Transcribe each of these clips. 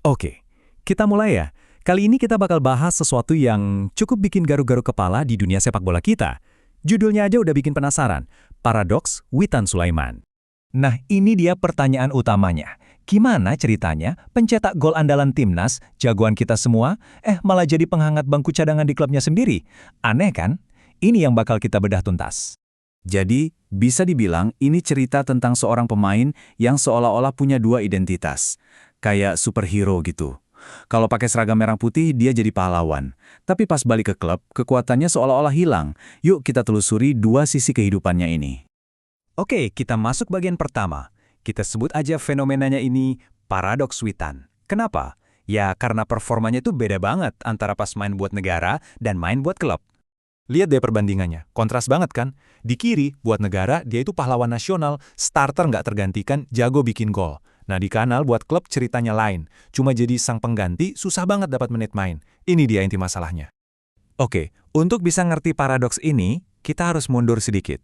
Oke, kita mulai ya. Kali ini kita bakal bahas sesuatu yang cukup bikin garuk-garuk kepala di dunia sepak bola kita. Judulnya aja udah bikin penasaran. Paradoks Witan Sulaiman. Nah, ini dia pertanyaan utamanya. Gimana ceritanya pencetak gol andalan timnas, jagoan kita semua, malah jadi penghangat bangku cadangan di klubnya sendiri? Aneh kan? Ini yang bakal kita bedah tuntas. Jadi, bisa dibilang ini cerita tentang seorang pemain yang seolah-olah punya dua identitas. Kayak superhero gitu. Kalau pakai seragam merah putih, dia jadi pahlawan. Tapi pas balik ke klub, kekuatannya seolah-olah hilang. Yuk kita telusuri dua sisi kehidupannya ini. Oke, kita masuk bagian pertama. Kita sebut aja fenomenanya ini paradoks Witan. Kenapa? Ya karena performanya itu beda banget antara pas main buat negara dan main buat klub. Lihat deh perbandingannya, kontras banget kan? Di kiri, buat negara, dia itu pahlawan nasional, starter nggak tergantikan, jago bikin gol. Nah di kanal buat klub ceritanya lain, cuma jadi sang pengganti susah banget dapat menit main. Ini dia inti masalahnya. Oke, untuk bisa ngerti paradoks ini, kita harus mundur sedikit.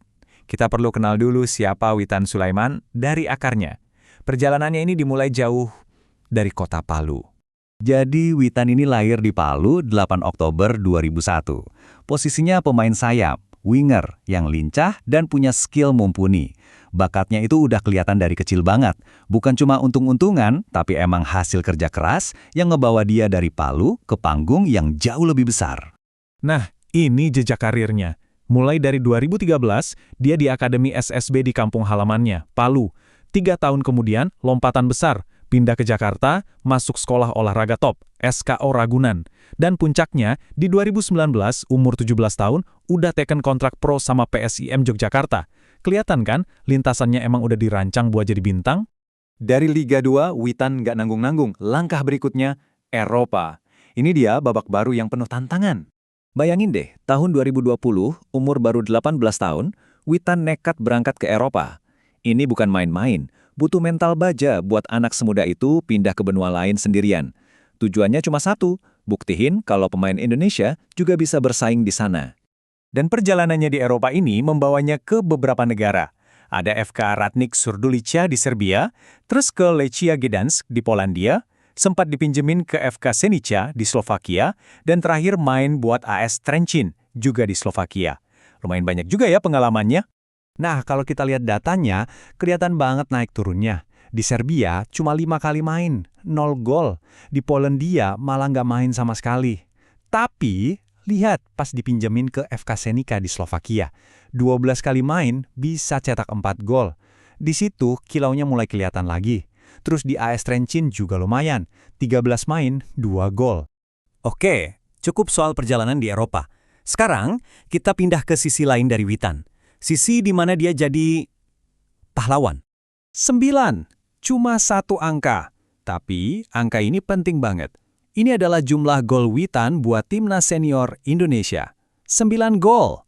Kita perlu kenal dulu siapa Witan Sulaiman dari akarnya. Perjalanannya ini dimulai jauh dari kota Palu. Jadi Witan ini lahir di Palu 8 Oktober 2001. Posisinya pemain sayap, winger yang lincah dan punya skill mumpuni. Bakatnya itu udah kelihatan dari kecil banget. Bukan cuma untung-untungan, tapi emang hasil kerja keras yang ngebawa dia dari Palu ke panggung yang jauh lebih besar. Nah, ini jejak karirnya. Mulai dari 2013, dia di Akademi SSB di kampung halamannya, Palu. 3 tahun kemudian, lompatan besar. Pindah ke Jakarta, masuk sekolah olahraga top, SKO Ragunan. Dan puncaknya, di 2019, umur 17 tahun, udah teken kontrak pro sama PSIM Yogyakarta. Kelihatan kan, lintasannya emang udah dirancang buat jadi bintang? Dari Liga 2, Witan nggak nanggung-nanggung. Langkah berikutnya, Eropa. Ini dia babak baru yang penuh tantangan. Bayangin deh, tahun 2020, umur baru 18 tahun, Witan nekat berangkat ke Eropa. Ini bukan main-main, butuh mental baja buat anak semuda itu pindah ke benua lain sendirian. Tujuannya cuma satu, buktiin kalau pemain Indonesia juga bisa bersaing di sana. Dan perjalanannya di Eropa ini membawanya ke beberapa negara. Ada FK Ratnik Surdulica di Serbia, terus ke Lechia Gdansk di Polandia, sempat dipinjemin ke FK Senica di Slovakia, dan terakhir main buat AS Trencin, juga di Slovakia. Lumayan banyak juga ya pengalamannya. Nah, kalau kita lihat datanya, kelihatan banget naik turunnya. Di Serbia cuma 5 kali main, 0 gol. Di Polandia malah nggak main sama sekali. Tapi, lihat pas dipinjemin ke FK Senica di Slovakia. 12 kali main bisa cetak 4 gol. Di situ kilaunya mulai kelihatan lagi. Terus di AS Trencin juga lumayan, 13 main, 2 gol. Oke, cukup soal perjalanan di Eropa. Sekarang, kita pindah ke sisi lain dari Witan. Sisi di mana dia jadi pahlawan. 9, cuma 1 angka. Tapi, angka ini penting banget. Ini adalah jumlah gol Witan buat timnas senior Indonesia. 9 gol.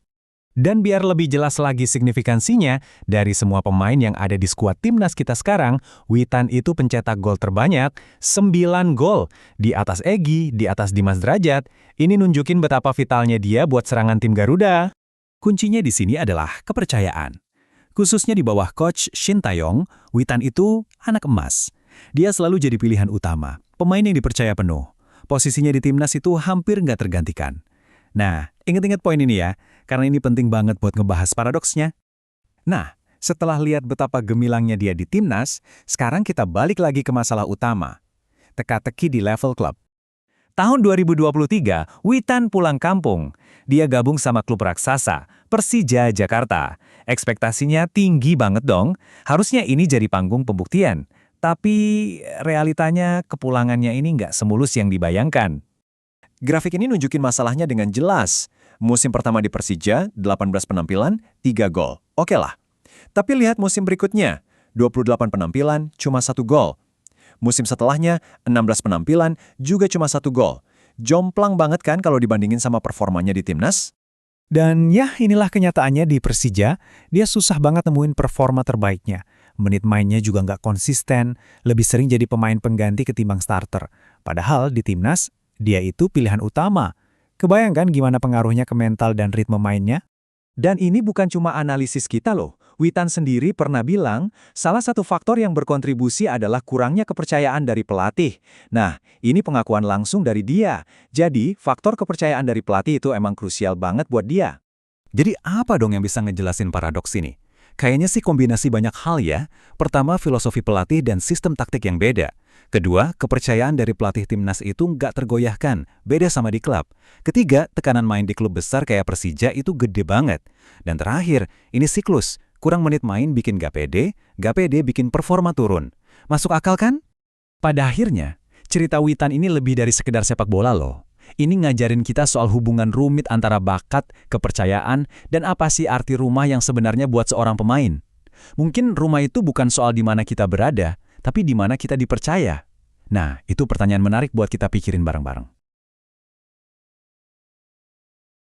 Dan biar lebih jelas lagi signifikansinya, dari semua pemain yang ada di skuad timnas kita sekarang, Witan itu pencetak gol terbanyak, 9 gol. Di atas Egy, di atas Dimas Drajat. Ini nunjukin betapa vitalnya dia buat serangan tim Garuda. Kuncinya di sini adalah kepercayaan. Khususnya di bawah coach Shin Taeyong, Witan itu anak emas. Dia selalu jadi pilihan utama, pemain yang dipercaya penuh. Posisinya di timnas itu hampir nggak tergantikan. Nah, ingat-ingat poin ini ya, karena ini penting banget buat ngebahas paradoksnya. Nah, setelah lihat betapa gemilangnya dia di timnas, sekarang kita balik lagi ke masalah utama. Teka-teki di level klub. Tahun 2023, Witan pulang kampung. Dia gabung sama klub raksasa, Persija Jakarta. Ekspektasinya tinggi banget dong. Harusnya ini jadi panggung pembuktian. Tapi realitanya kepulangannya ini nggak semulus yang dibayangkan. Grafik ini nunjukin masalahnya dengan jelas. Musim pertama di Persija, 18 penampilan, 3 gol. Oke lah. Tapi lihat musim berikutnya, 28 penampilan, cuma 1 gol. Musim setelahnya, 16 penampilan, juga cuma 1 gol. Jomplang banget kan kalau dibandingin sama performanya di timnas? Dan ya, inilah kenyataannya di Persija. Dia susah banget nemuin performa terbaiknya. Menit mainnya juga nggak konsisten, lebih sering jadi pemain pengganti ketimbang starter. Padahal di timnas, dia itu pilihan utama. Kebayangkan gimana pengaruhnya ke mental dan ritme mainnya? Dan ini bukan cuma analisis kita loh. Witan sendiri pernah bilang, salah satu faktor yang berkontribusi adalah kurangnya kepercayaan dari pelatih. Nah, ini pengakuan langsung dari dia. Jadi, faktor kepercayaan dari pelatih itu emang krusial banget buat dia. Jadi apa dong yang bisa ngejelasin paradoks ini? Kayaknya sih kombinasi banyak hal ya. Pertama, filosofi pelatih dan sistem taktik yang beda. Kedua, kepercayaan dari pelatih timnas itu nggak tergoyahkan, beda sama di klub. Ketiga, tekanan main di klub besar kayak Persija itu gede banget. Dan terakhir, ini siklus. Kurang menit main bikin gak pede bikin performa turun. Masuk akal kan? Pada akhirnya, cerita Witan ini lebih dari sekedar sepak bola loh. Ini ngajarin kita soal hubungan rumit antara bakat, kepercayaan, dan apa sih arti rumah yang sebenarnya buat seorang pemain. Mungkin rumah itu bukan soal di mana kita berada, tapi di mana kita dipercaya. Nah, itu pertanyaan menarik buat kita pikirin bareng-bareng.